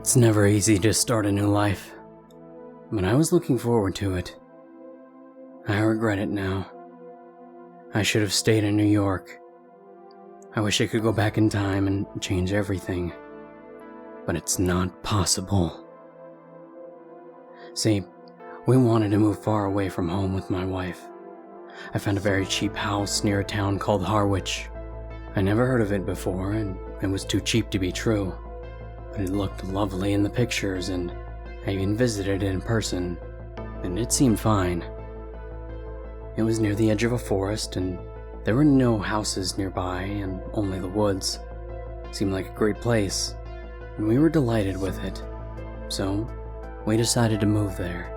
It's never easy to start a new life, but I was looking forward to it. I regret it now. I should have stayed in New York. I wish I could go back in time and change everything, but it's not possible. See, we wanted to move far away from home with my wife. I found a very cheap house near a town called Harwich. I never heard of it before, and it was too cheap to be true. But it looked lovely in the pictures, and I even visited it in person, and it seemed fine. It was near the edge of a forest, and there were no houses nearby, and only the woods. It seemed like a great place, and we were delighted with it. So, we decided to move there.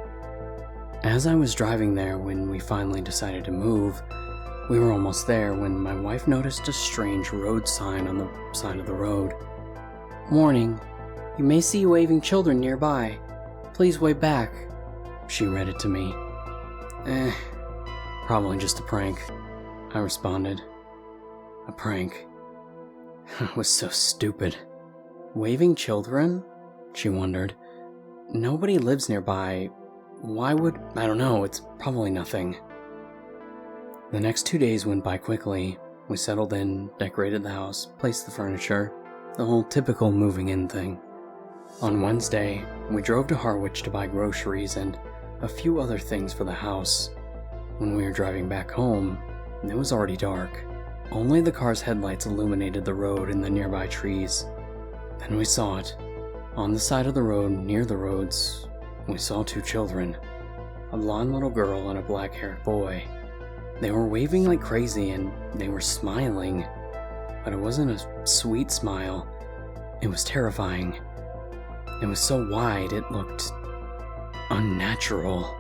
As I was driving there when we finally decided to move, we were almost there when my wife noticed a strange road sign on the side of the road. "Warning, you may see waving children nearby. Please wave back." She read it to me. Probably just a prank," I responded. A prank. It was so stupid. Waving children? She wondered. Nobody lives nearby. Why would... I don't know, it's probably nothing. The next 2 days went by quickly. We settled in, decorated the house, placed the furniture, the whole typical moving in thing. On Wednesday, we drove to Harwich to buy groceries and a few other things for the house. When we were driving back home, it was already dark. Only the car's headlights illuminated the road and the nearby trees. Then we saw it. On the side of the road, near the roads, we saw 2 children. A blonde little girl and a black-haired boy. They were waving like crazy and they were smiling. But it wasn't a sweet smile. It was terrifying. It was so wide it looked unnatural.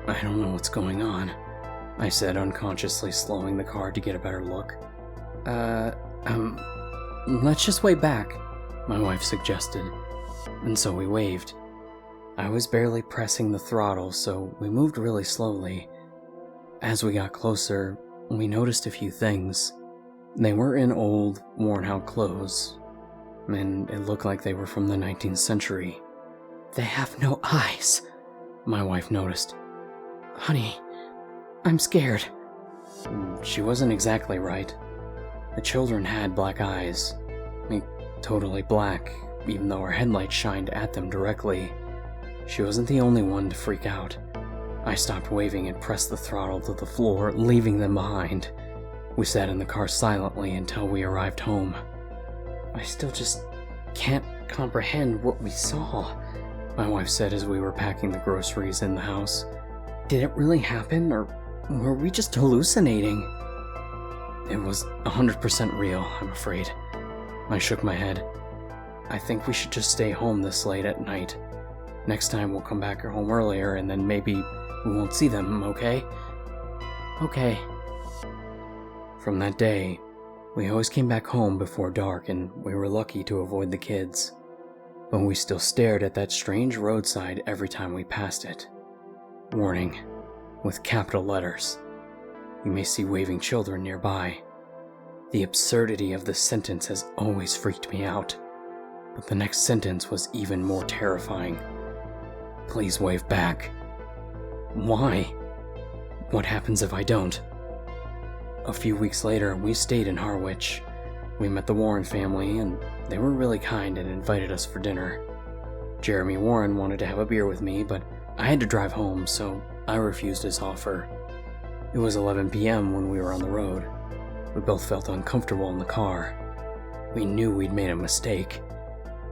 "I don't know what's going on," I said, unconsciously slowing the car to get a better look. Let's just wave back," my wife suggested, and so we waved. I was barely pressing the throttle, so we moved really slowly. As we got closer, we noticed a few things. They were in old, worn-out clothes, and it looked like they were from the 19th century. "They have no eyes," my wife noticed. "Honey, I'm scared." She wasn't exactly right. The children had black eyes. Like, totally black, even though our headlights shined at them directly. She wasn't the only one to freak out. I stopped waving and pressed the throttle to the floor, leaving them behind. We sat in the car silently until we arrived home. "I still just can't comprehend what we saw," my wife said as we were packing the groceries in the house. "Did it really happen, or were we just hallucinating?" "It was 100% real, I'm afraid." I shook my head. "I think we should just stay home this late at night. Next time we'll come back home earlier and then maybe we won't see them, okay?" "Okay." From that day, we always came back home before dark and we were lucky to avoid the kids. But we still stared at that strange roadside every time we passed it. Warning, with capital letters. You may see waving children nearby. The absurdity of this sentence has always freaked me out, but the next sentence was even more terrifying. Please wave back. Why? What happens if I don't? A few weeks later, we stayed in Harwich. We met the Warren family, and they were really kind and invited us for dinner. Jeremy Warren wanted to have a beer with me, but I had to drive home, so I refused his offer. It was 11 p.m. when we were on the road. We both felt uncomfortable in the car. We knew we'd made a mistake.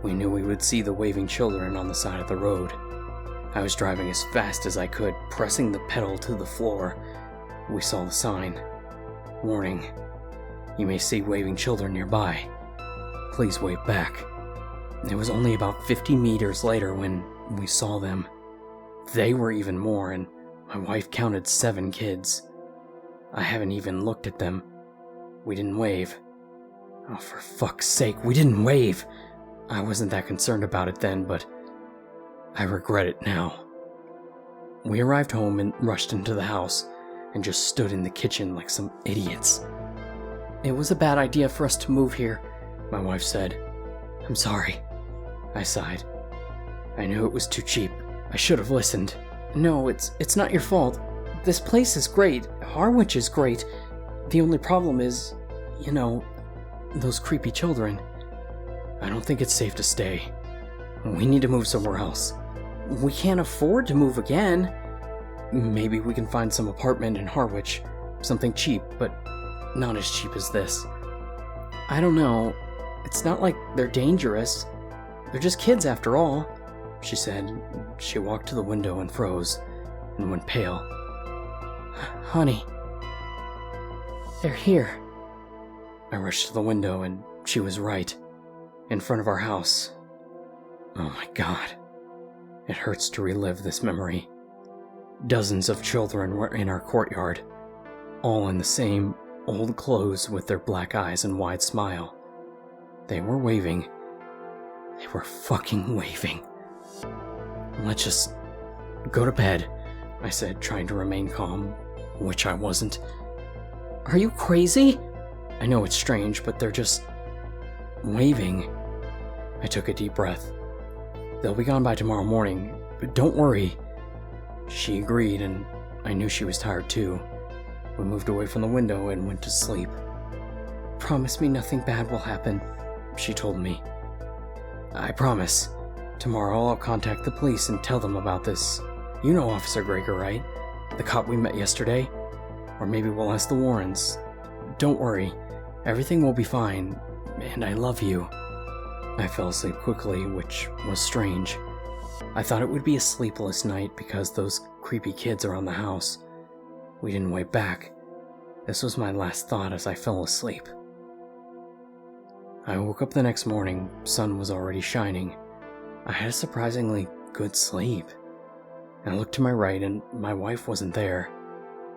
We knew we would see the waving children on the side of the road. I was driving as fast as I could, pressing the pedal to the floor. We saw the sign. Warning, you may see waving children nearby. Please wave back. It was only about 50 meters later when we saw them. They were even more, and my wife counted 7 kids. I haven't even looked at them. We didn't wave. Oh, for fuck's sake, we didn't wave! I wasn't that concerned about it then, but I regret it now. We arrived home and rushed into the house, and just stood in the kitchen like some idiots. "It was a bad idea for us to move here," my wife said. "I'm sorry." I sighed. I knew it was too cheap. I should have listened. No, it's not your fault. This place is great. Harwich is great. The only problem is, those creepy children. I don't think it's safe to stay. We need to move somewhere else. We can't afford to move again. Maybe we can find some apartment in Harwich. Something cheap, but not as cheap as this. I don't know. It's not like they're dangerous. They're just kids after all, she said. She walked to the window and froze, and went pale. Honey, they're here. I rushed to the window, and she was right. In front of our house. Oh my God. It hurts to relive this memory. Dozens of children were in our courtyard, all in the same old clothes with their black eyes and wide smile. They were waving. They were fucking waving. Let's just go to bed, I said, trying to remain calm, which I wasn't. Are you crazy? I know it's strange, but they're just waving. I took a deep breath. They'll be gone by tomorrow morning, but don't worry. She agreed, and I knew she was tired too. We moved away from the window and went to sleep. Promise me nothing bad will happen, she told me. I promise. Tomorrow I'll contact the police and tell them about this. You know Officer Gregor, right? The cop we met yesterday? Or maybe we'll ask the Warrens. Don't worry. Everything will be fine, and I love you. I fell asleep quickly, which was strange. I thought it would be a sleepless night because those creepy kids are on the house. We didn't wait back. This was my last thought as I fell asleep. I woke up the next morning. Sun was already shining. I had a surprisingly good sleep. I looked to my right and my wife wasn't there.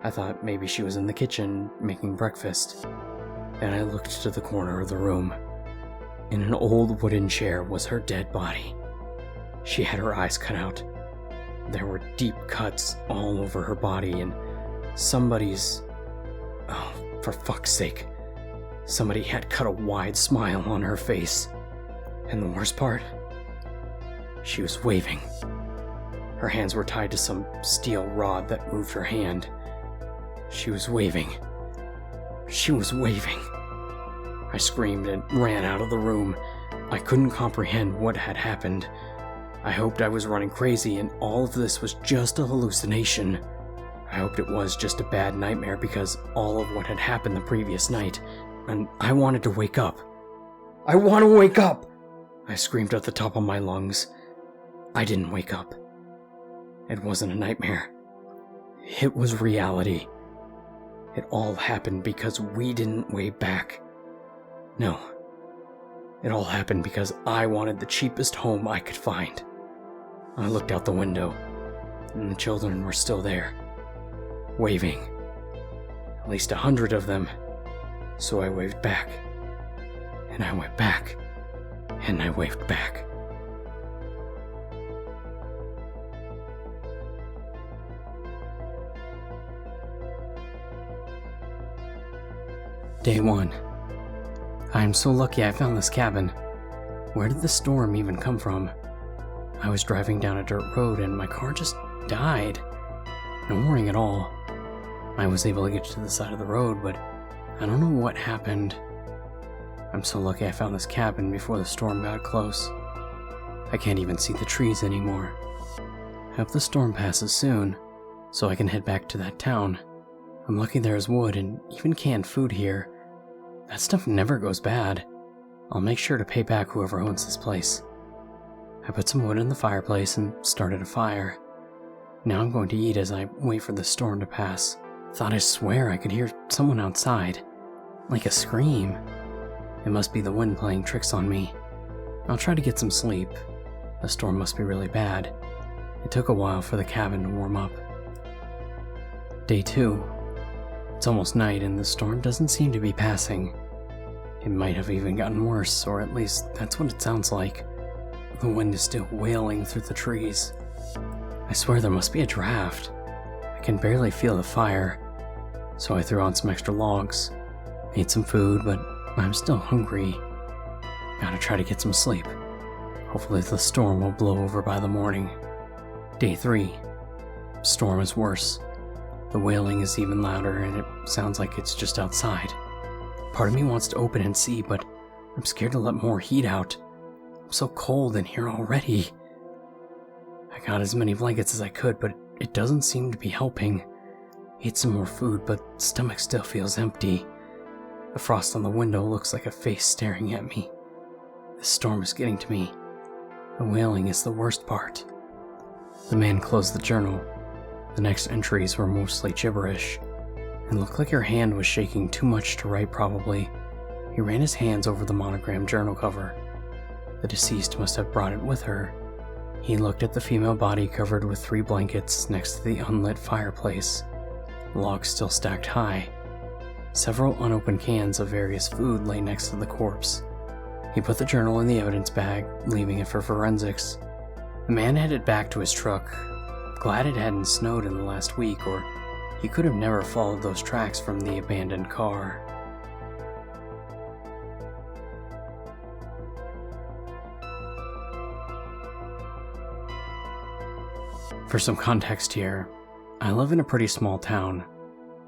I thought maybe she was in the kitchen making breakfast. Then I looked to the corner of the room. In an old wooden chair was her dead body. She had her eyes cut out. There were deep cuts all over her body and somebody's... Oh, for fuck's sake. Somebody had cut a wide smile on her face. And the worst part? She was waving. Her hands were tied to some steel rod that moved her hand. She was waving. She was waving. I screamed and ran out of the room. I couldn't comprehend what had happened. I hoped I was running crazy and all of this was just a hallucination. I hoped it was just a bad nightmare because all of what had happened the previous night, and I wanted to wake up. I want to wake up! I screamed at the top of my lungs. I didn't wake up. It wasn't a nightmare. It was reality. It all happened because we didn't way back. No. It all happened because I wanted the cheapest home I could find. I looked out the window, and the children were still there, waving. At least 100 of them. So I waved back. And I went back. And I waved back. Day 1. I am so lucky I found this cabin. Where did the storm even come from? I was driving down a dirt road and my car just died. No warning at all. I was able to get to the side of the road, but I don't know what happened. I'm so lucky I found this cabin before the storm got close. I can't even see the trees anymore. I hope the storm passes soon, so I can head back to that town. I'm lucky there's wood and even canned food here. That stuff never goes bad. I'll make sure to pay back whoever owns this place. I put some wood in the fireplace and started a fire. Now I'm going to eat as I wait for the storm to pass. Thought I swear I could hear someone outside. Like a scream. It must be the wind playing tricks on me. I'll try to get some sleep. The storm must be really bad. It took a while for the cabin to warm up. Day 2. It's almost night and the storm doesn't seem to be passing. It might have even gotten worse, or at least that's what it sounds like. The wind is still wailing through the trees. I swear there must be a draft. I can barely feel the fire, so I threw on some extra logs. Ate some food, but I'm still hungry. Gotta try to get some sleep. Hopefully the storm will blow over by the morning. Day 3. Storm is worse. The wailing is even louder and it sounds like it's just outside. Part of me wants to open and see, but I'm scared to let more heat out. I'm so cold in here already. I got as many blankets as I could, but it doesn't seem to be helping. Ate some more food, but stomach still feels empty. The frost on the window looks like a face staring at me. This storm is getting to me. The wailing is the worst part. The man closed the journal. The next entries were mostly gibberish. It looked like her hand was shaking too much to write, probably. He ran his hands over the monogrammed journal cover. The deceased must have brought it with her. He looked at the female body covered with 3 blankets next to the unlit fireplace. The logs still stacked high. Several unopened cans of various food lay next to the corpse. He put the journal in the evidence bag, leaving it for forensics. The man headed back to his truck. Glad it hadn't snowed in the last week, or he could have never followed those tracks from the abandoned car. For some context here, I live in a pretty small town,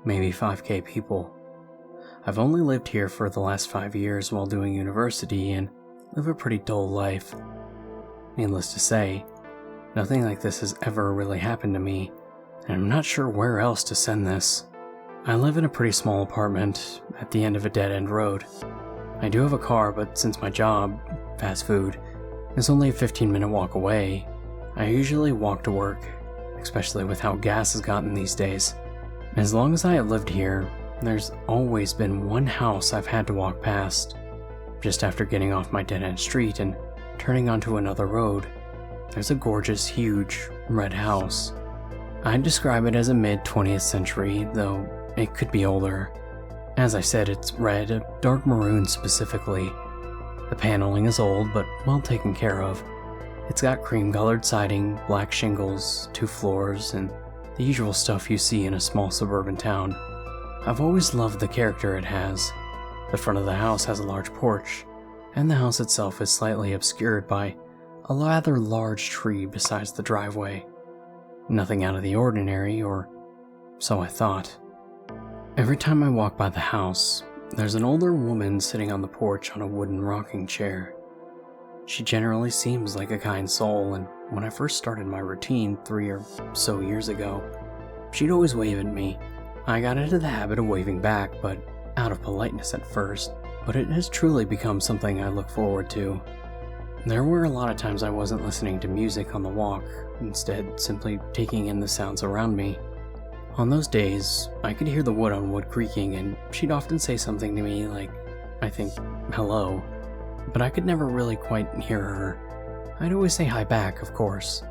maybe 5K people. I've only lived here for the last 5 years while doing university and live a pretty dull life. Needless to say, nothing like this has ever really happened to me, and I'm not sure where else to send this. I live in a pretty small apartment at the end of a dead-end road. I do have a car, but since my job, fast food, is only a 15-minute walk away, I usually walk to work, especially with how gas has gotten these days. As long as I have lived here, there's always been one house I've had to walk past. Just after getting off my dead-end street and turning onto another road, there's a gorgeous, huge, red house. I'd describe it as a mid-20th century, though it could be older. As I said, it's red, a dark maroon specifically. The paneling is old, but well taken care of. It's got cream-colored siding, black shingles, 2 floors, and the usual stuff you see in a small suburban town. I've always loved the character it has. The front of the house has a large porch, and the house itself is slightly obscured by a rather large tree besides the driveway. Nothing out of the ordinary, or so I thought. Every time I walk by the house, there's an older woman sitting on the porch on a wooden rocking chair. She generally seems like a kind soul, and when I first started my routine 3 or so years ago, she'd always wave at me. I got into the habit of waving back, but out of politeness at first, but it has truly become something I look forward to. There were a lot of times I wasn't listening to music on the walk, instead simply taking in the sounds around me. On those days, I could hear the wood on wood creaking, and she'd often say something to me like, I think, hello, but I could never really quite hear her. I'd always say hi back, of course.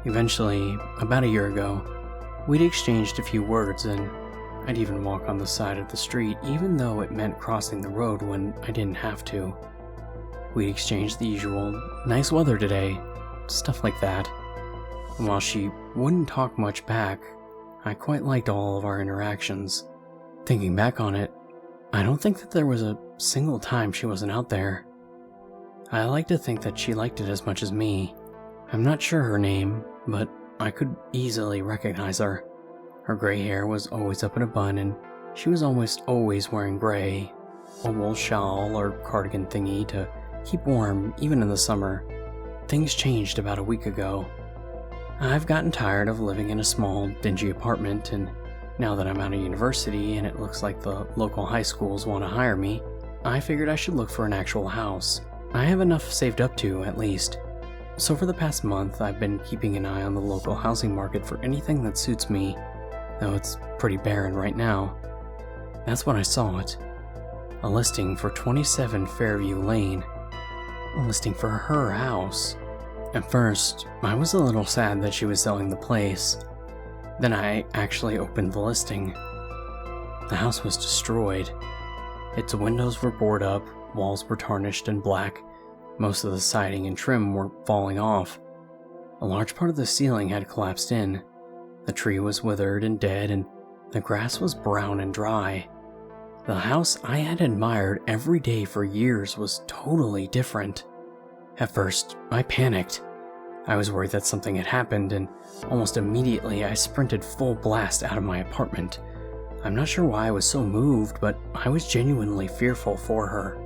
Eventually, about a year ago, we'd exchanged a few words, and I'd even walk on the side of the street even though it meant crossing the road when I didn't have to. We'd exchanged the usual, nice weather today, stuff like that. And while she wouldn't talk much back, I quite liked all of our interactions. Thinking back on it, I don't think that there was a single time she wasn't out there. I like to think that she liked it as much as me. I'm not sure her name, but I could easily recognize her. Her gray hair was always up in a bun, and she was almost always wearing gray, a wool shawl or cardigan thingy to keep warm even in the summer. Things changed about a week ago. I've gotten tired of living in a small, dingy apartment, and now that I'm out of university and it looks like the local high schools want to hire me, I figured I should look for an actual house. I have enough saved up to, at least. So for the past month, I've been keeping an eye on the local housing market for anything that suits me, though it's pretty barren right now. That's when I saw it. A listing for 27 Fairview Lane. A listing for her house. At first, I was a little sad that she was selling the place. Then I actually opened the listing. The house was destroyed. Its windows were boarded up, walls were tarnished and black, most of the siding and trim were falling off. A large part of the ceiling had collapsed in. The tree was withered and dead, and the grass was brown and dry. The house I had admired every day for years was totally different. At first, I panicked. I was worried that something had happened, and almost immediately I sprinted full blast out of my apartment. I'm not sure why I was so moved, but I was genuinely fearful for her.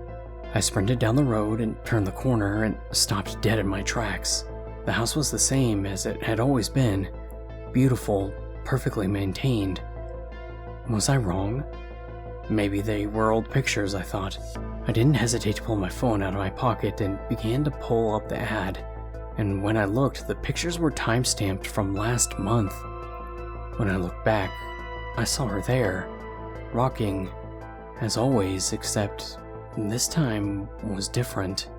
I sprinted down the road and turned the corner and stopped dead in my tracks. The house was the same as it had always been. Beautiful, perfectly maintained. Was I wrong? Maybe they were old pictures, I thought. I didn't hesitate to pull my phone out of my pocket and began to pull up the ad. And when I looked, the pictures were time-stamped from last month. When I looked back, I saw her there, rocking, as always, except this time was different.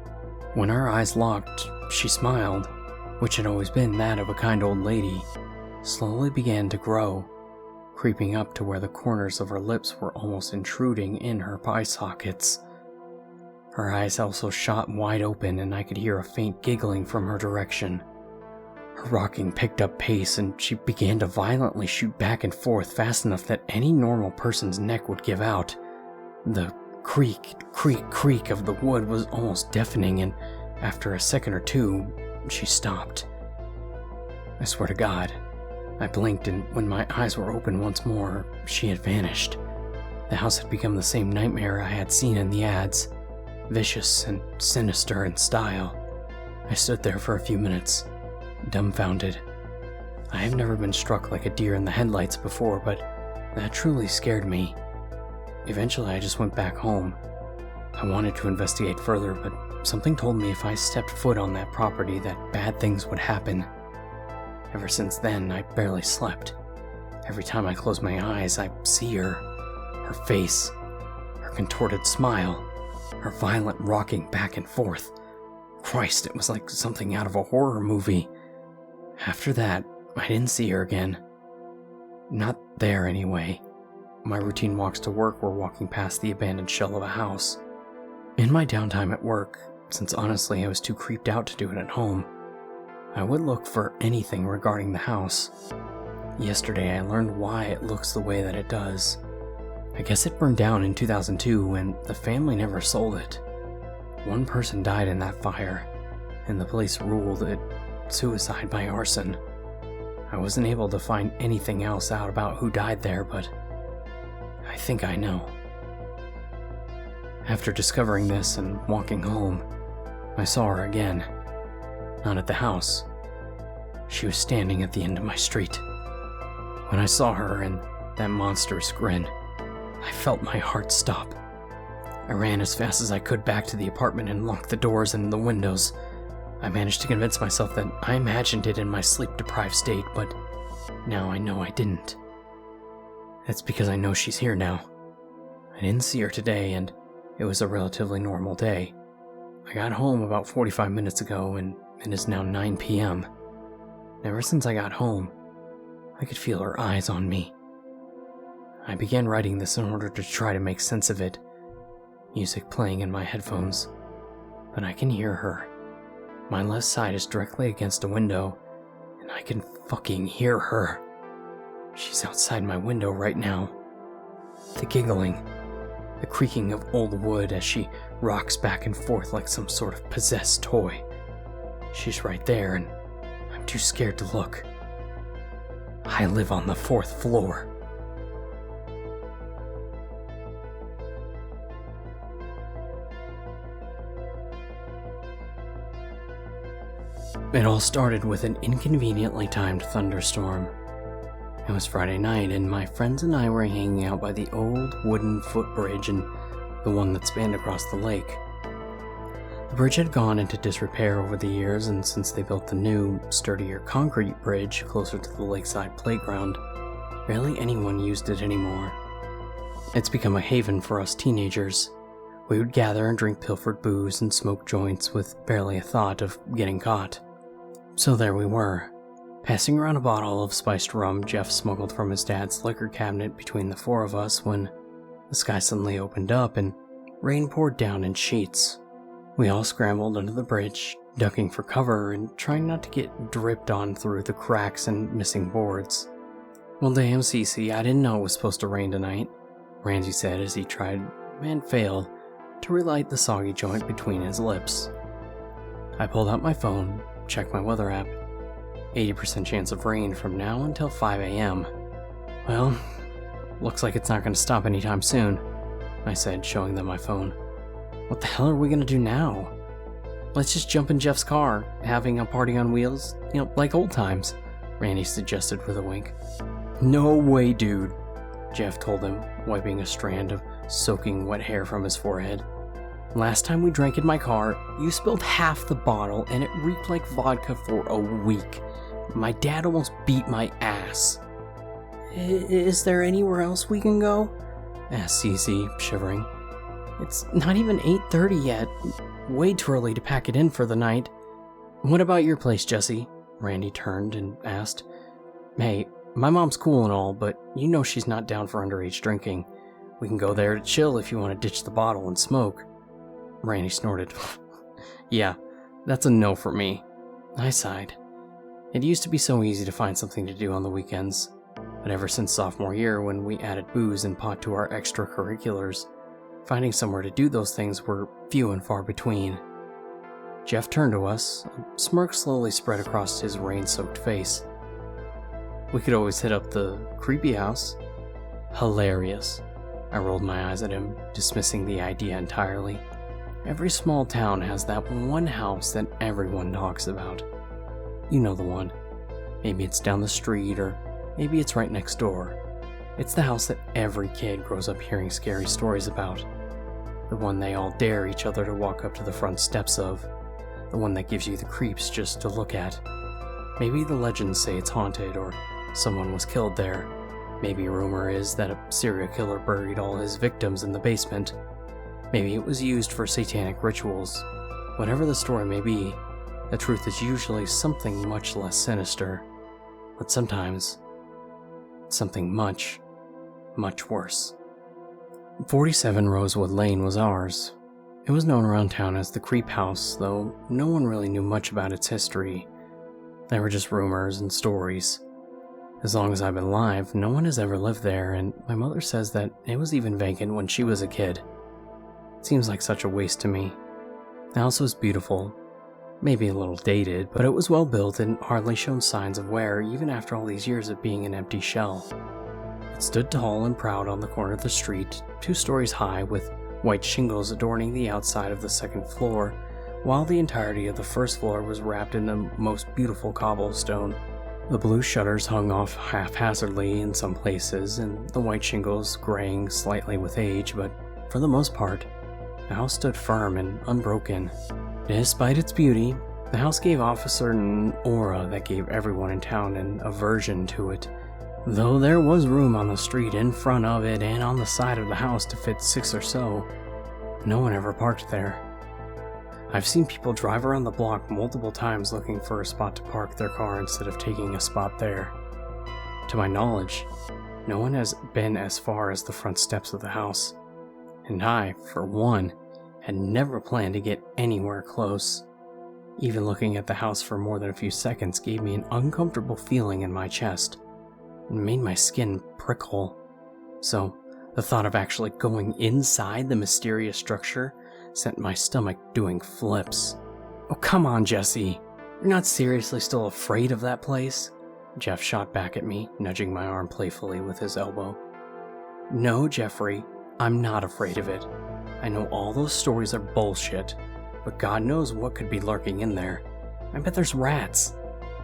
When our eyes locked, she smiled, which had always been that of a kind old lady, slowly began to grow, creeping up to where the corners of her lips were almost intruding in her eye sockets. Her eyes also shot wide open, and I could hear a faint giggling from her direction. Her rocking picked up pace, and she began to violently shoot back and forth fast enough that any normal person's neck would give out. The creak, creak, creak of the wood was almost deafening, and after a second or two, she stopped. I swear to God, I blinked, and when my eyes were open once more, she had vanished. The house had become the same nightmare I had seen in the ads, vicious and sinister in style. I stood there for a few minutes, dumbfounded. I have never been struck like a deer in the headlights before, but that truly scared me. Eventually, I just went back home. I wanted to investigate further, but something told me if I stepped foot on that property that bad things would happen. Ever since then, I barely slept. Every time I close my eyes, I see her face, her contorted smile, her violent rocking back and forth. Christ, it was like something out of a horror movie. After that, I didn't see her again. Not there, anyway. My routine walks to work were walking past the abandoned shell of a house. In my downtime at work, since honestly I was too creeped out to do it at home, I would look for anything regarding the house. Yesterday I learned why it looks the way that it does. I guess it burned down in 2002 and the family never sold it. One person died in that fire, and the police ruled it suicide by arson. I wasn't able to find anything else out about who died there, but I think I know. After discovering this and walking home, I saw her again. Not at the house. She was standing at the end of my street. When I saw her and that monstrous grin, I felt my heart stop. I ran as fast as I could back to the apartment and locked the doors and the windows. I managed to convince myself that I imagined it in my sleep-deprived state, but now I know I didn't. That's because I know she's here now. I didn't see her today, and it was a relatively normal day. I got home about 45 minutes ago, and it is now 9 p.m. Ever since I got home, I could feel her eyes on me. I began writing this in order to try to make sense of it, music playing in my headphones, but I can hear her. My left side is directly against a window, and I can fucking hear her. She's outside my window right now. The giggling, the creaking of old wood as she rocks back and forth like some sort of possessed toy. She's right there, and I'm too scared to look. I live on the 4th floor. It all started with an inconveniently timed thunderstorm. It was Friday night, and my friends and I were hanging out by the old wooden footbridge and the one that spanned across the lake. The bridge had gone into disrepair over the years, and since they built the new, sturdier concrete bridge closer to the lakeside playground, barely anyone used it anymore. It's become a haven for us teenagers. We would gather and drink pilfered booze and smoke joints with barely a thought of getting caught. So there we were, passing around a bottle of spiced rum Jeff smuggled from his dad's liquor cabinet between the four of us when the sky suddenly opened up and rain poured down in sheets. We all scrambled under the bridge, ducking for cover and trying not to get dripped on through the cracks and missing boards. "Well, damn, Cece, I didn't know it was supposed to rain tonight," Ramsey said as he tried, and failed, to relight the soggy joint between his lips. I pulled out my phone, checked my weather app. 80% chance of rain from now until 5 a.m. Well, looks like it's not going to stop anytime soon, I said, showing them my phone. What the hell are we going to do now? Let's just jump in Jeff's car, having a party on wheels, like old times, Randy suggested with a wink. No way, dude, Jeff told him, wiping a strand of soaking wet hair from his forehead. Last time we drank in my car, you spilled half the bottle and it reeked like vodka for a week. My dad almost beat my ass. Is there anywhere else we can go? Asked Cece, shivering. It's not even 8:30 yet. Way too early to pack it in for the night. What about your place, Jesse? Randy turned and asked. Hey, my mom's cool and all, but you know she's not down for underage drinking. We can go there to chill if you want to ditch the bottle and smoke. Randy snorted. Yeah, that's a no for me. I sighed. It used to be so easy to find something to do on the weekends, but ever since sophomore year when we added booze and pot to our extracurriculars, finding somewhere to do those things were few and far between. Jeff turned to us, a smirk slowly spread across his rain-soaked face. We could always hit up the creepy house. Hilarious. I rolled my eyes at him, dismissing the idea entirely. Every small town has that one house that everyone talks about. You know the one. Maybe it's down the street, or maybe it's right next door. It's the house that every kid grows up hearing scary stories about. The one they all dare each other to walk up to the front steps of. The one that gives you the creeps just to look at. Maybe the legends say it's haunted, or someone was killed there. Maybe rumor is that a serial killer buried all his victims in the basement. Maybe it was used for satanic rituals. Whatever the story may be, the truth is usually something much less sinister. But sometimes, something much, much worse. 47 Rosewood Lane was ours. It was known around town as the Creep House, though no one really knew much about its history. There were just rumors and stories. As long as I've been alive, no one has ever lived there, and my mother says that it was even vacant when she was a kid. It seems like such a waste to me. The house was beautiful, maybe a little dated, but it was well built and hardly shown signs of wear even after all these years of being an empty shell. It stood tall and proud on the corner of the street, 2 stories high, with white shingles adorning the outside of the second floor, while the entirety of the first floor was wrapped in the most beautiful cobblestone. The blue shutters hung off haphazardly in some places, and the white shingles graying slightly with age, but for the most part, the house stood firm and unbroken. Despite its beauty, the house gave off a certain aura that gave everyone in town an aversion to it. Though there was room on the street in front of it and on the side of the house to fit 6 or so, no one ever parked there. I've seen people drive around the block multiple times looking for a spot to park their car instead of taking a spot there. To my knowledge, no one has been as far as the front steps of the house, and I, for one, had never planned to get anywhere close. Even looking at the house for more than a few seconds gave me an uncomfortable feeling in my chest, and made my skin prickle. So, the thought of actually going inside the mysterious structure sent my stomach doing flips. Oh, come on, Jesse. You're not seriously still afraid of that place? Jeff shot back at me, nudging my arm playfully with his elbow. No, Jeffrey, I'm not afraid of it. I know all those stories are bullshit, but God knows what could be lurking in there. I bet there's rats.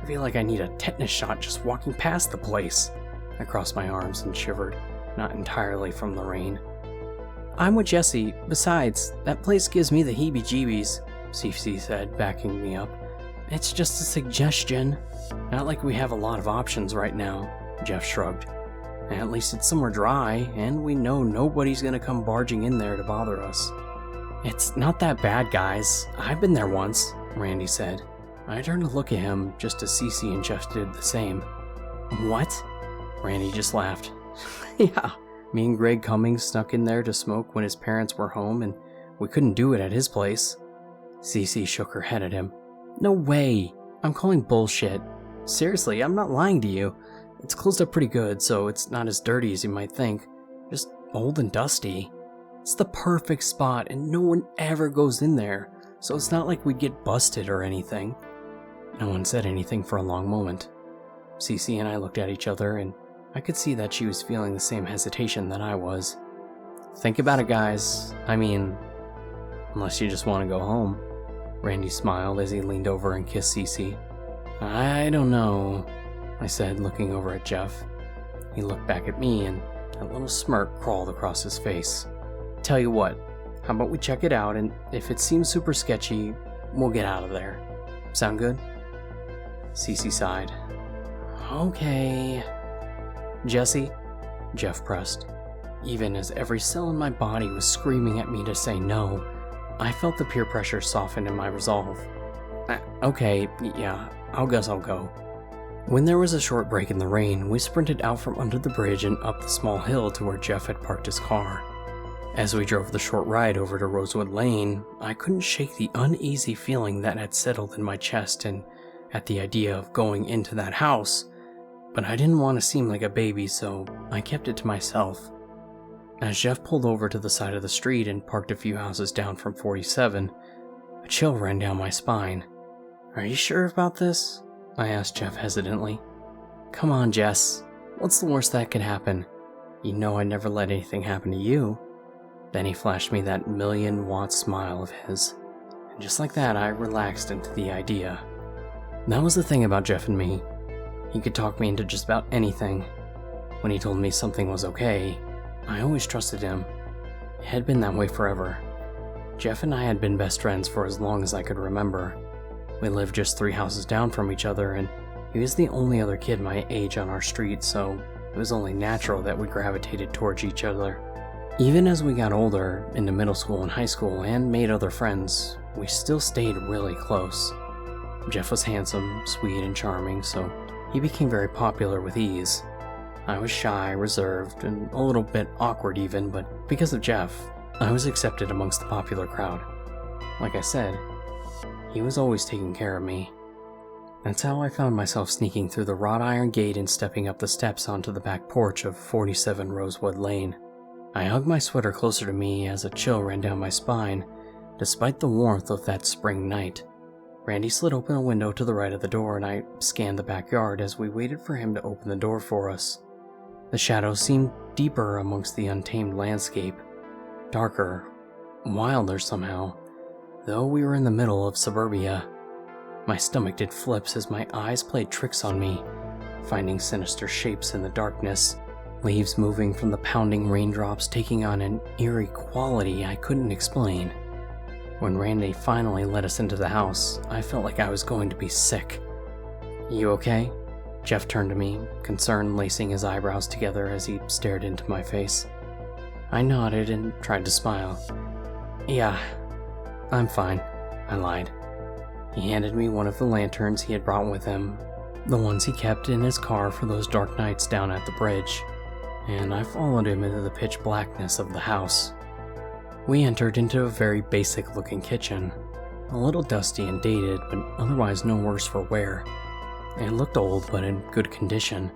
I feel like I need a tetanus shot just walking past the place. I crossed my arms and shivered, not entirely from the rain. I'm with Jesse. Besides, that place gives me the heebie-jeebies, Cece said, backing me up. It's just a suggestion. Not like we have a lot of options right now, Jeff shrugged. At least it's somewhere dry, and we know nobody's gonna come barging in there to bother us. It's not that bad, guys. I've been there once, Randy said. I turned to look at him just as Cece and Jeff did the same. What? Randy just laughed. Yeah, me and Greg Cummings snuck in there to smoke when his parents were home, and we couldn't do it at his place. Cece shook her head at him. No way. I'm calling bullshit. Seriously, I'm not lying to you. It's closed up pretty good, so it's not as dirty as you might think. Just old and dusty. It's the perfect spot, and no one ever goes in there, so it's not like we'd get busted or anything. No one said anything for a long moment. Cece and I looked at each other, and I could see that she was feeling the same hesitation that I was. Think about it, guys. I mean, unless you just want to go home. Randy smiled as he leaned over and kissed Cece. I don't know, I said, looking over at Jeff. He looked back at me, and a little smirk crawled across his face. Tell you what, how about we check it out, and if it seems super sketchy, we'll get out of there. Sound good? Cece sighed. Okay. Jesse, Jeff pressed. Even as every cell in my body was screaming at me to say no, I felt the peer pressure soften in my resolve. Okay, yeah, I guess I'll go. When there was a short break in the rain, we sprinted out from under the bridge and up the small hill to where Jeff had parked his car. As we drove the short ride over to Rosewood Lane, I couldn't shake the uneasy feeling that had settled in my chest and at the idea of going into that house, but I didn't want to seem like a baby, so I kept it to myself. As Jeff pulled over to the side of the street and parked a few houses down from 47, a chill ran down my spine. Are you sure about this? I asked Jeff hesitantly. Come on, Jess. What's the worst that could happen? You know I'd never let anything happen to you. Then he flashed me that million-watt smile of his, and just like that I relaxed into the idea. That was the thing about Jeff and me. He could talk me into just about anything. When he told me something was okay, I always trusted him. It had been that way forever. Jeff and I had been best friends for as long as I could remember. We lived just 3 houses down from each other, and he was the only other kid my age on our street, so it was only natural that we gravitated towards each other. Even as we got older, into middle school and high school, and made other friends, we still stayed really close. Jeff was handsome, sweet, and charming, so he became very popular with ease. I was shy, reserved, and a little bit awkward even, but because of Jeff, I was accepted amongst the popular crowd. Like I said, he was always taking care of me. That's how I found myself sneaking through the wrought iron gate and stepping up the steps onto the back porch of 47 Rosewood Lane. I hugged my sweater closer to me as a chill ran down my spine, despite the warmth of that spring night. Randy slid open a window to the right of the door, and I scanned the backyard as we waited for him to open the door for us. The shadows seemed deeper amongst the untamed landscape, darker, wilder somehow, though we were in the middle of suburbia. My stomach did flips as my eyes played tricks on me, finding sinister shapes in the darkness, leaves moving from the pounding raindrops taking on an eerie quality I couldn't explain. When Randy finally let us into the house, I felt like I was going to be sick. You okay? Jeff turned to me, concern lacing his eyebrows together as he stared into my face. I nodded and tried to smile. Yeah, I'm fine, I lied. He handed me one of the lanterns he had brought with him, the ones he kept in his car for those dark nights down at the bridge, and I followed him into the pitch blackness of the house. We entered into a very basic-looking kitchen, a little dusty and dated, but otherwise no worse for wear. It looked old, but in good condition,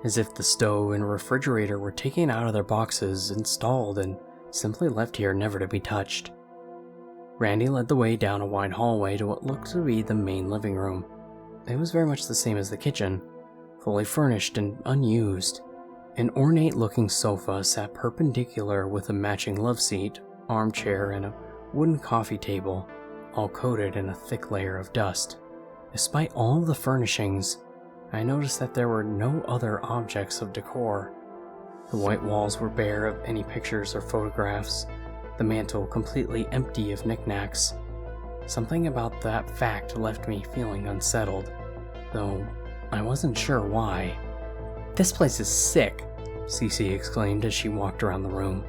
as if the stove and refrigerator were taken out of their boxes, installed, and simply left here never to be touched. Randy led the way down a wide hallway to what looked to be the main living room. It was very much the same as the kitchen, fully furnished and unused. An ornate-looking sofa sat perpendicular with a matching loveseat, armchair, and a wooden coffee table, all coated in a thick layer of dust. Despite all of the furnishings, I noticed that there were no other objects of decor. The white walls were bare of any pictures or photographs, the mantel completely empty of knickknacks. Something about that fact left me feeling unsettled, though I wasn't sure why. This place is sick, Cece exclaimed as she walked around the room.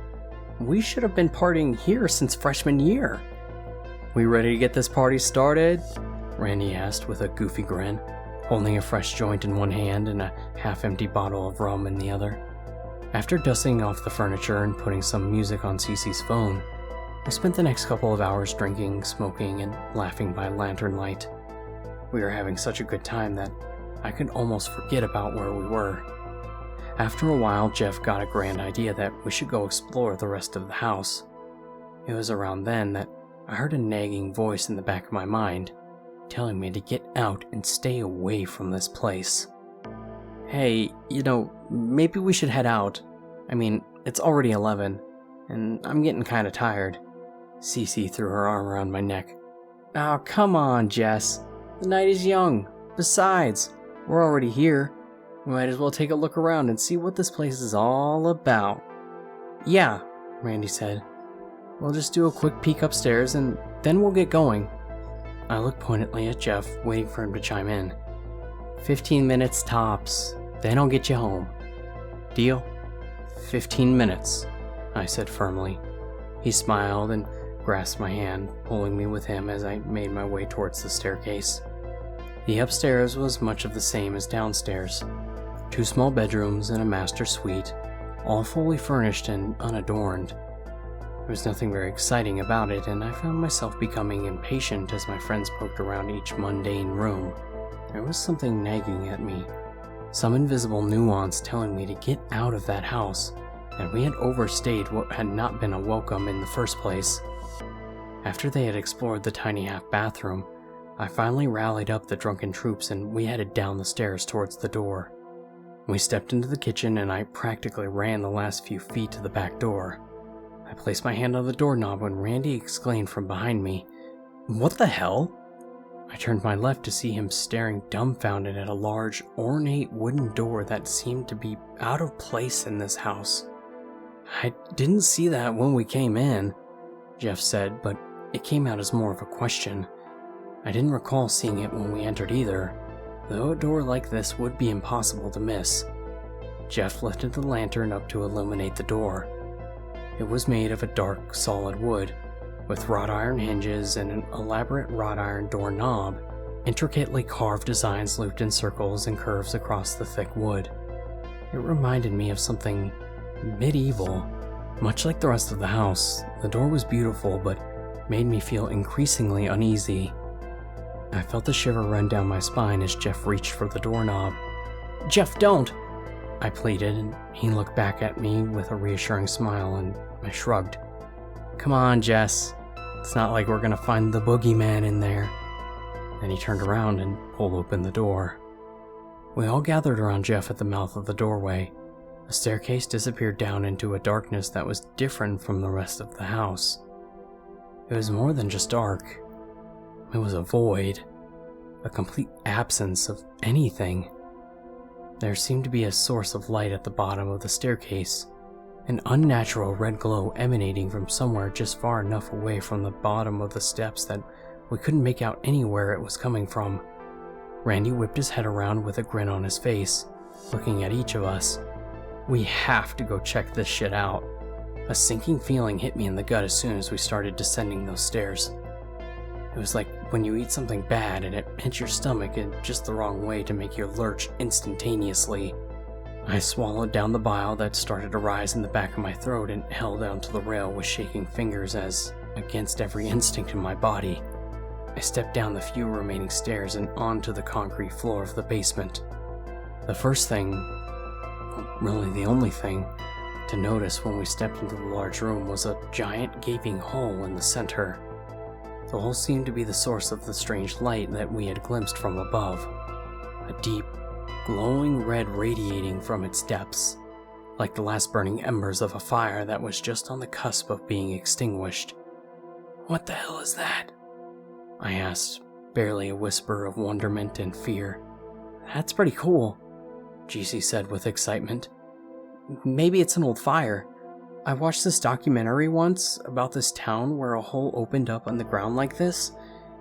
We should have been partying here since freshman year. We ready to get this party started? Randy asked with a goofy grin, holding a fresh joint in one hand and a half-empty bottle of rum in the other. After dusting off the furniture and putting some music on Cece's phone, we spent the next couple of hours drinking, smoking, and laughing by lantern light. We were having such a good time that I could almost forget about where we were. After a while, Jeff got a grand idea that we should go explore the rest of the house. It was around then that I heard a nagging voice in the back of my mind, telling me to get out and stay away from this place. Hey, maybe we should head out. I mean, it's already 11, and I'm getting kinda tired. Cece threw her arm around my neck. Oh, come on, Jess. The night is young. Besides, we're already here. We might as well take a look around and see what this place is all about. Yeah, Randy said. We'll just do a quick peek upstairs and then we'll get going. I looked pointedly at Jeff, waiting for him to chime in. 15 minutes tops, then I'll get you home. Deal? 15 minutes, I said firmly. He smiled and grasped my hand, pulling me with him as I made my way towards the staircase. The upstairs was much of the same as downstairs. 2 small bedrooms and a master suite, all fully furnished and unadorned. There was nothing very exciting about it, and I found myself becoming impatient as my friends poked around each mundane room. There was something nagging at me, some invisible nuance telling me to get out of that house, and we had overstayed what had not been a welcome in the first place. After they had explored the tiny half-bathroom, I finally rallied up the drunken troops and we headed down the stairs towards the door. We stepped into the kitchen and I practically ran the last few feet to the back door. I placed my hand on the doorknob when Randy exclaimed from behind me, "What the hell?" I turned my left to see him staring dumbfounded at a large, ornate wooden door that seemed to be out of place in this house. "I didn't see that when we came in," Jeff said, but it came out as more of a question. I didn't recall seeing it when we entered either, though a door like this would be impossible to miss. Jeff lifted the lantern up to illuminate the door. It was made of a dark, solid wood, with wrought iron hinges and an elaborate wrought iron door knob, intricately carved designs looped in circles and curves across the thick wood. It reminded me of something medieval. Much like the rest of the house, the door was beautiful but made me feel increasingly uneasy. I felt a shiver run down my spine as Jeff reached for the doorknob. "Jeff, don't!" I pleaded, and he looked back at me with a reassuring smile, and I shrugged. "Come on, Jess. It's not like we're gonna find the boogeyman in there." Then he turned around and pulled open the door. We all gathered around Jeff at the mouth of the doorway. The staircase disappeared down into a darkness that was different from the rest of the house. It was more than just dark. It was a void, a complete absence of anything. There seemed to be a source of light at the bottom of the staircase, an unnatural red glow emanating from somewhere just far enough away from the bottom of the steps that we couldn't make out anywhere it was coming from. Randy whipped his head around with a grin on his face, looking at each of us. "We have to go check this shit out." A sinking feeling hit me in the gut as soon as we started descending those stairs. It was like when you eat something bad and it hits your stomach in just the wrong way to make you lurch instantaneously. I swallowed down the bile that started to rise in the back of my throat and held onto the rail with shaking fingers as, against every instinct in my body, I stepped down the few remaining stairs and onto the concrete floor of the basement. The first thing, really the only thing, to notice when we stepped into the large room was a giant gaping hole in the center. The hole seemed to be the source of the strange light that we had glimpsed from above, a deep, glowing red radiating from its depths, like the last burning embers of a fire that was just on the cusp of being extinguished. "What the hell is that?" I asked, barely a whisper of wonderment and fear. "That's pretty cool," GC said with excitement. "Maybe it's an old fire. I watched this documentary once about this town where a hole opened up on the ground like this.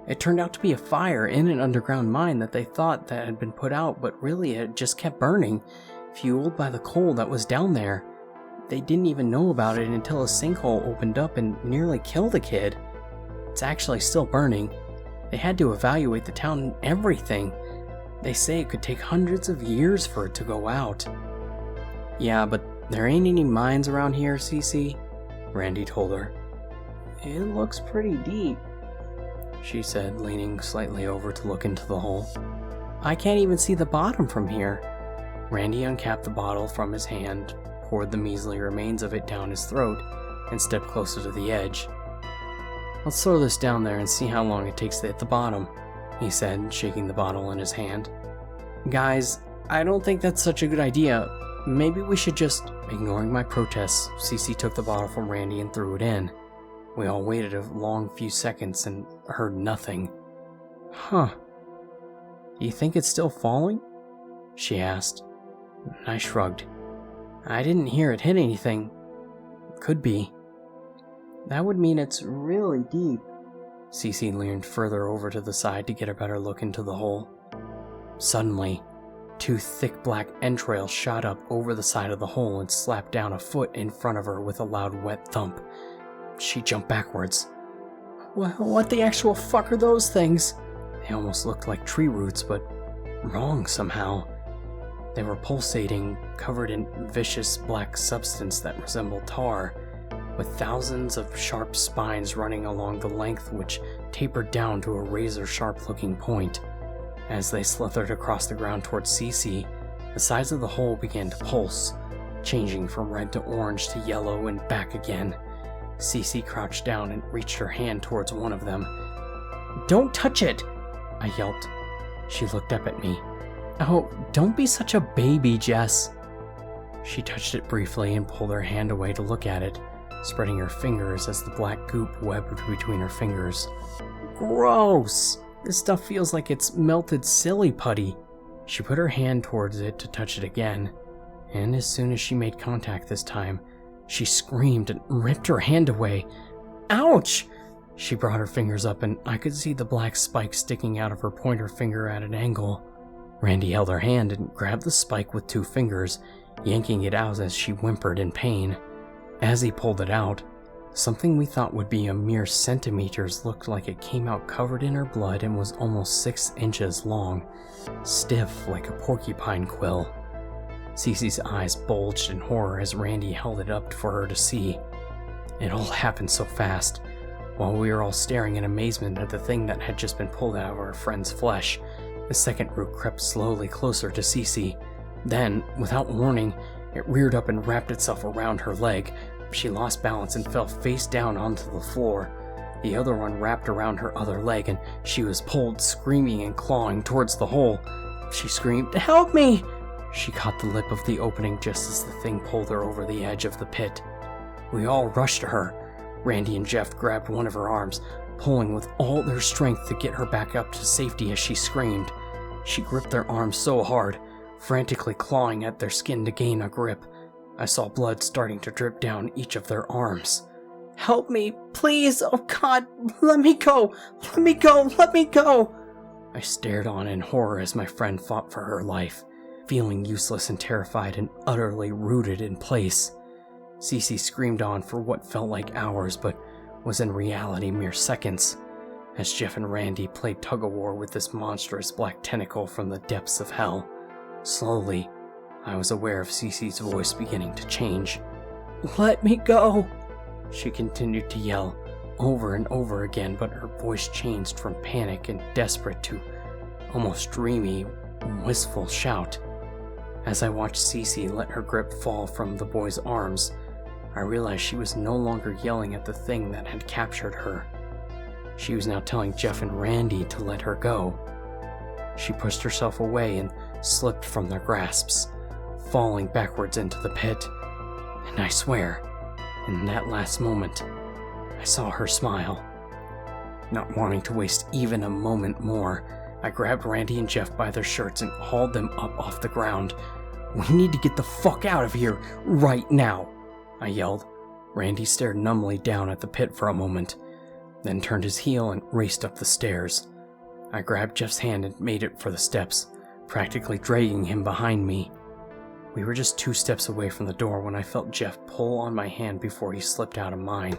It turned out to be a fire in an underground mine that they thought that had been put out, but really it just kept burning, fueled by the coal that was down there. They didn't even know about it until a sinkhole opened up and nearly killed a kid. It's actually still burning. They had to evaluate the town and everything. They say it could take hundreds of years for it to go out." "Yeah, but there ain't any mines around here, Cece," Randy told her. "It looks pretty deep," she said, leaning slightly over to look into the hole. "I can't even see the bottom from here." Randy uncapped the bottle from his hand, poured the measly remains of it down his throat, and stepped closer to the edge. Let's throw this down there and see how long it takes to hit the bottom, he said, shaking the bottle in his hand. Guys, I don't think that's such a good idea. Maybe we should just... Ignoring my protests, Cece took the bottle from Randy and threw it in. We all waited a long few seconds and heard nothing. Huh. Do you think it's still falling? She asked. I shrugged. I didn't hear it hit anything. Could be. That would mean it's really deep. Cece leaned further over to the side to get a better look into the hole. Suddenly, 2 thick black entrails shot up over the side of the hole and slapped down a foot in front of her with a loud wet thump. She jumped backwards. What the actual fuck are those things? They almost looked like tree roots, but wrong somehow. They were pulsating, covered in vicious black substance that resembled tar, with thousands of sharp spines running along the length which tapered down to a razor-sharp looking point. As they slithered across the ground towards Cece, the sides of the hole began to pulse, changing from red to orange to yellow and back again. Cece crouched down and reached her hand towards one of them. Don't touch it! I yelped. She looked up at me. Oh, don't be such a baby, Jess. She touched it briefly and pulled her hand away to look at it, spreading her fingers as the black goop webbed between her fingers. Gross! This stuff feels like it's melted silly putty. She put her hand towards it to touch it again, and as soon as she made contact this time, she screamed and ripped her hand away. Ouch! She brought her fingers up and I could see the black spike sticking out of her pointer finger at an angle. Randy held her hand and grabbed the spike with 2 fingers, yanking it out as she whimpered in pain. As he pulled it out, something we thought would be a mere centimeters looked like it came out covered in her blood and was almost 6 inches long, stiff like a porcupine quill. Cece's eyes bulged in horror as Randy held it up for her to see. It all happened so fast. While we were all staring in amazement at the thing that had just been pulled out of our friend's flesh, the second root crept slowly closer to Cece. Then, without warning, it reared up and wrapped itself around her leg. She lost balance and fell face down onto the floor. The other one wrapped around her other leg and she was pulled, screaming and clawing towards the hole. She screamed, "Help me!" She caught the lip of the opening just as the thing pulled her over the edge of the pit. We all rushed to her. Randy and Jeff grabbed one of her arms, pulling with all their strength to get her back up to safety as she screamed. She gripped their arms so hard, frantically clawing at their skin to gain a grip. I saw blood starting to drip down each of their arms. "Help me, please! Oh God, let me go! Let me go! Let me go!" I stared on in horror as my friend fought for her life, feeling useless and terrified and utterly rooted in place. Cece screamed on for what felt like hours, but was in reality mere seconds, as Jeff and Randy played tug-of-war with this monstrous black tentacle from the depths of hell. Slowly, I was aware of Cece's voice beginning to change. "Let me go!" She continued to yell over and over again, but her voice changed from panic and desperate to almost dreamy, wistful shout. As I watched Cece let her grip fall from the boy's arms, I realized she was no longer yelling at the thing that had captured her. She was now telling Jeff and Randy to let her go. She pushed herself away and slipped from their grasps, falling backwards into the pit. And I swear, in that last moment, I saw her smile. Not wanting to waste even a moment more, I grabbed Randy and Jeff by their shirts and hauled them up off the ground. "We need to get the fuck out of here, right now!" I yelled. Randy stared numbly down at the pit for a moment, then turned his heel and raced up the stairs. I grabbed Jeff's hand and made it for the steps, practically dragging him behind me. We were just 2 steps away from the door when I felt Jeff pull on my hand before he slipped out of mine.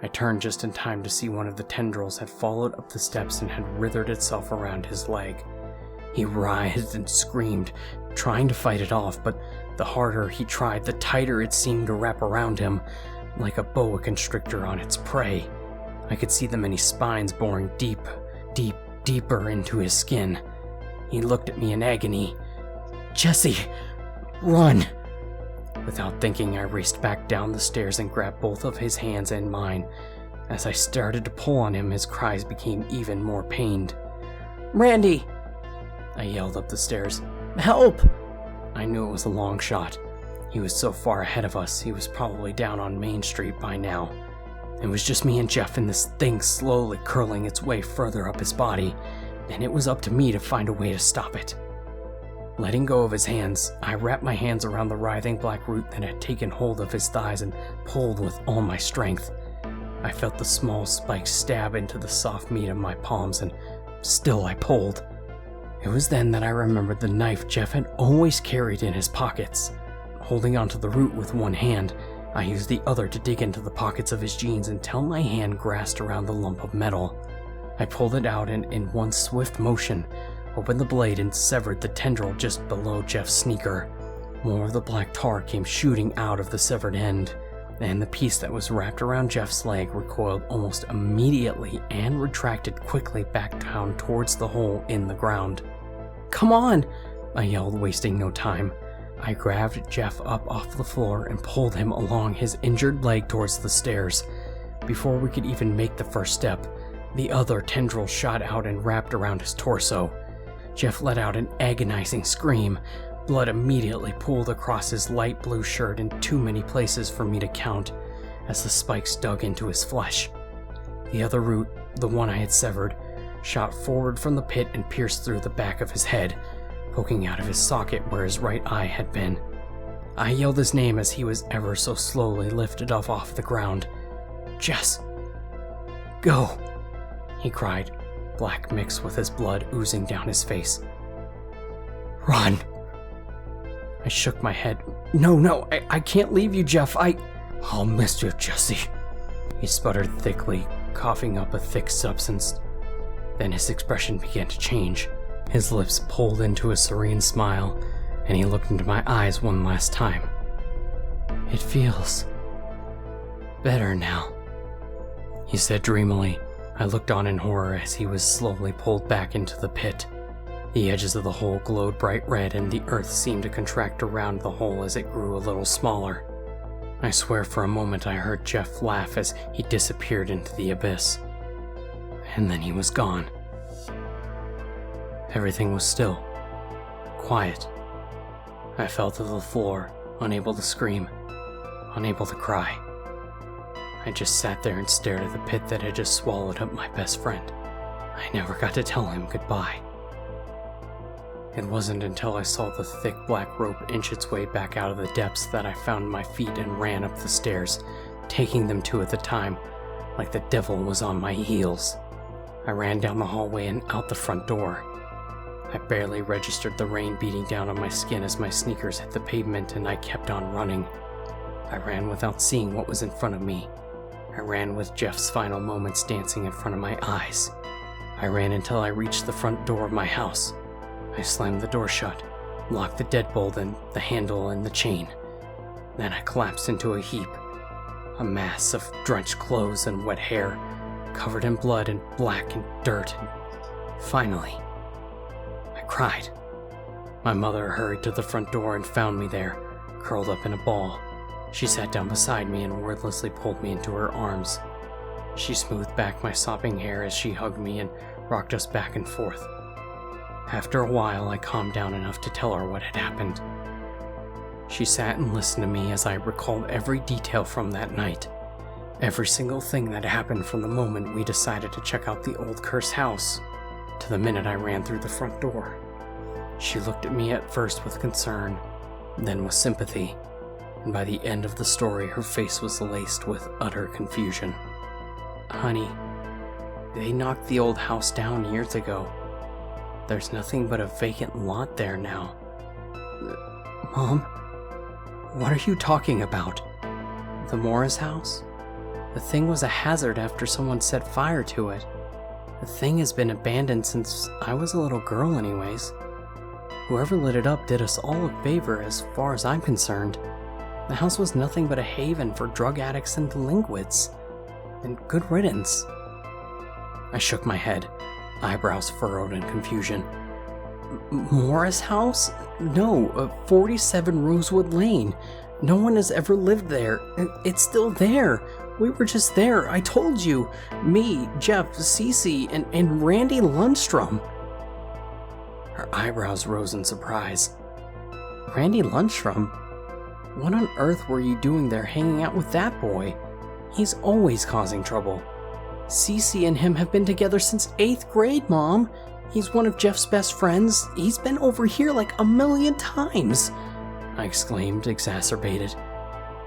I turned just in time to see one of the tendrils had followed up the steps and had writhed itself around his leg. He writhed and screamed, trying to fight it off, but the harder he tried, the tighter it seemed to wrap around him, like a boa constrictor on its prey. I could see the many spines boring deeper into his skin. He looked at me in agony. "Jesse, run!" Without thinking, I raced back down the stairs and grabbed both of his hands in mine. As I started to pull on him, his cries became even more pained. "Randy!" I yelled up the stairs. "Help!" I knew it was a long shot. He was so far ahead of us, he was probably down on Main Street by now. It was just me and Jeff and this thing slowly curling its way further up his body, and it was up to me to find a way to stop it. Letting go of his hands, I wrapped my hands around the writhing black root that had taken hold of his thighs and pulled with all my strength. I felt the small spikes stab into the soft meat of my palms, and still I pulled. It was then that I remembered the knife Jeff had always carried in his pockets. Holding onto the root with one hand, I used the other to dig into the pockets of his jeans until my hand grasped around the lump of metal. I pulled it out and, in one swift motion, opened the blade and severed the tendril just below Jeff's sneaker. More of the black tar came shooting out of the severed end, and the piece that was wrapped around Jeff's leg recoiled almost immediately and retracted quickly back down towards the hole in the ground. "Come on!" I yelled, wasting no time. I grabbed Jeff up off the floor and pulled him along his injured leg towards the stairs. Before we could even make the first step, the other tendril shot out and wrapped around his torso. Jeff let out an agonizing scream. Blood immediately pooled across his light blue shirt in too many places for me to count, as the spikes dug into his flesh. The other root, the one I had severed, shot forward from the pit and pierced through the back of his head, poking out of his socket where his right eye had been. I yelled his name as he was ever so slowly lifted up off the ground. "Jess! Go!" he cried, black mixed with his blood oozing down his face. "Run!" I shook my head. No, I can't leave you, Jeff. I'll miss you, Jesse." He sputtered thickly, coughing up a thick substance. Then his expression began to change. His lips pulled into a serene smile, and he looked into my eyes one last time. "It feels better now," he said dreamily. I looked on in horror as he was slowly pulled back into the pit. The edges of the hole glowed bright red, and the earth seemed to contract around the hole as it grew a little smaller. I swear for a moment I heard Jeff laugh as he disappeared into the abyss. And then he was gone. Everything was still. Quiet. I fell to the floor, unable to scream, unable to cry. I just sat there and stared at the pit that had just swallowed up my best friend. I never got to tell him goodbye. It wasn't until I saw the thick black rope inch its way back out of the depths that I found my feet and ran up the stairs, taking them two at a time, like the devil was on my heels. I ran down the hallway and out the front door. I barely registered the rain beating down on my skin as my sneakers hit the pavement, and I kept on running. I ran without seeing what was in front of me. I ran with Jeff's final moments dancing in front of my eyes. I ran until I reached the front door of my house. I slammed the door shut, locked the deadbolt and the handle and the chain. Then I collapsed into a heap, a mass of drenched clothes and wet hair, covered in blood and black and dirt, and finally, I cried. My mother hurried to the front door and found me there, curled up in a ball. She sat down beside me and wordlessly pulled me into her arms. She smoothed back my sopping hair as she hugged me and rocked us back and forth. After a while, I calmed down enough to tell her what had happened. She sat and listened to me as I recalled every detail from that night. Every single thing that happened from the moment we decided to check out the old cursed house to the minute I ran through the front door. She looked at me at first with concern, then with sympathy, and by the end of the story, her face was laced with utter confusion. "Honey, they knocked the old house down years ago. There's nothing but a vacant lot there now." "Mom, what are you talking about? The Morris house? The thing was a hazard after someone set fire to it. The thing has been abandoned since I was a little girl anyways. Whoever lit it up did us all a favor as far as I'm concerned. The house was nothing but a haven for drug addicts and delinquents. And good riddance." I shook my head, eyebrows furrowed in confusion. "Morris house? No, 47 Rosewood Lane. No one has ever lived there. It's still there. We were just there, I told you. Me, Jeff, Cece, and Randy Lundstrom. Her eyebrows rose in surprise. Randy Lundstrom? What on earth were you doing there hanging out with that boy? He's always causing trouble. Cece and him have been together since 8th grade, Mom. He's one of Jeff's best friends. He's been over here like a million times, I exclaimed, exacerbated.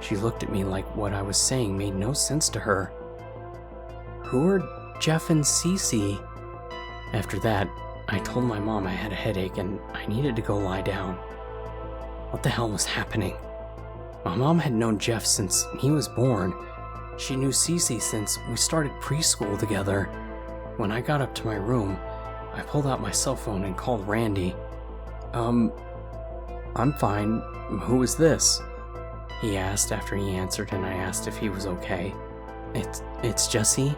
She looked at me like what I was saying made no sense to her. Who are Jeff and Cece? After that, I told my mom I had a headache and I needed to go lie down. What the hell was happening? My mom had known Jeff since he was born. She knew Cece since we started preschool together. When I got up to my room, I pulled out my cell phone and called Randy. I'm fine. Who is this? He asked after he answered, and I asked if he was okay. It's Jesse?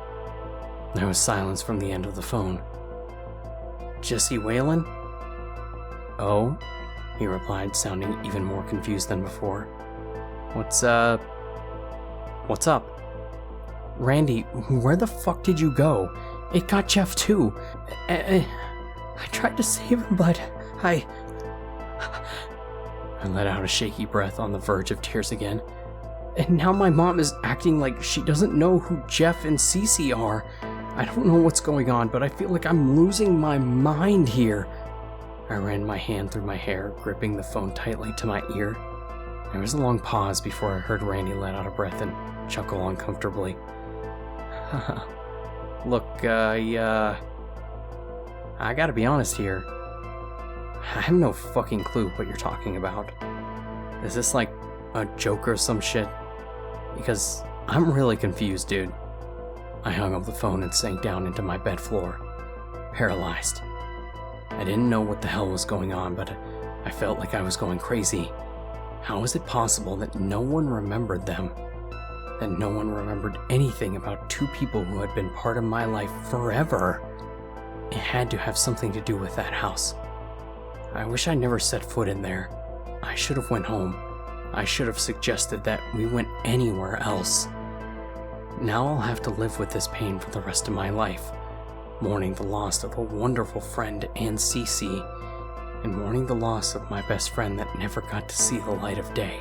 There was silence from the end of the phone. Jesse Whalen? Oh, he replied, sounding even more confused than before. What's up? Randy, where the fuck did you go? It got Jeff too. I tried to save him, but I let out a shaky breath on the verge of tears again. And now my mom is acting like she doesn't know who Jeff and Cece are. I don't know what's going on, but I feel like I'm losing my mind here. I ran my hand through my hair, gripping the phone tightly to my ear. There was a long pause before I heard Randy let out a breath and chuckle uncomfortably. Look, I gotta be honest here. I have no fucking clue what you're talking about. Is this like a joke or some shit? Because I'm really confused, dude. I hung up the phone and sank down into my bed floor, paralyzed. I didn't know what the hell was going on, but I felt like I was going crazy. How was it possible that no one remembered them? That no one remembered anything about two people who had been part of my life forever? It had to have something to do with that house. I wish I never set foot in there. I should have went home. I should have suggested that we went anywhere else. Now I'll have to live with this pain for the rest of my life, mourning the loss of a wonderful friend and Cece, and mourning the loss of my best friend that never got to see the light of day.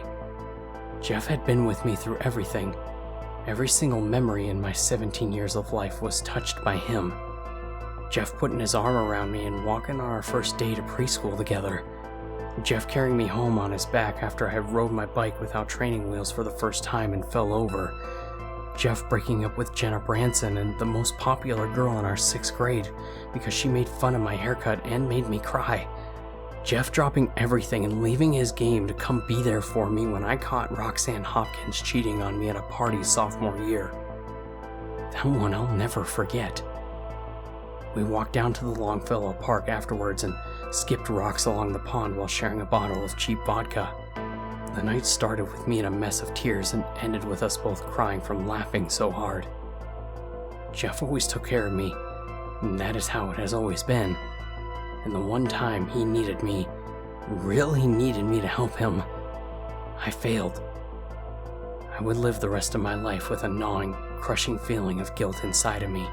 Jeff had been with me through everything. Every single memory in my 17 years of life was touched by him. Jeff putting his arm around me and walking on our first day to preschool together. Jeff carrying me home on his back after I had rode my bike without training wheels for the first time and fell over. Jeff breaking up with Jenna Branson and the most popular girl in our 6th grade because she made fun of my haircut and made me cry. Jeff dropping everything and leaving his game to come be there for me when I caught Roxanne Hopkins cheating on me at a party sophomore year. That one I'll never forget. We walked down to the Longfellow Park afterwards and skipped rocks along the pond while sharing a bottle of cheap vodka. The night started with me in a mess of tears and ended with us both crying from laughing so hard. Jeff always took care of me, and that is how it has always been. And the one time he needed me, really needed me to help him, I failed. I would live the rest of my life with a gnawing, crushing feeling of guilt inside of me,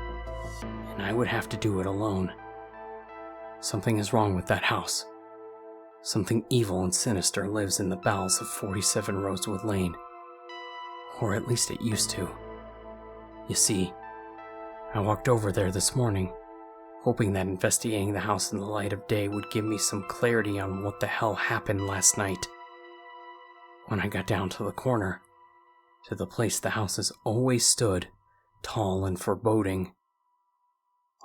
and I would have to do it alone. Something is wrong with that house. Something evil and sinister lives in the bowels of 47 Rosewood Lane. Or at least it used to. You see, I walked over there this morning, hoping that investigating the house in the light of day would give me some clarity on what the hell happened last night. When I got down to the corner, to the place the house has always stood, tall and foreboding,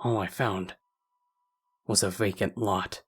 all I found was a vacant lot.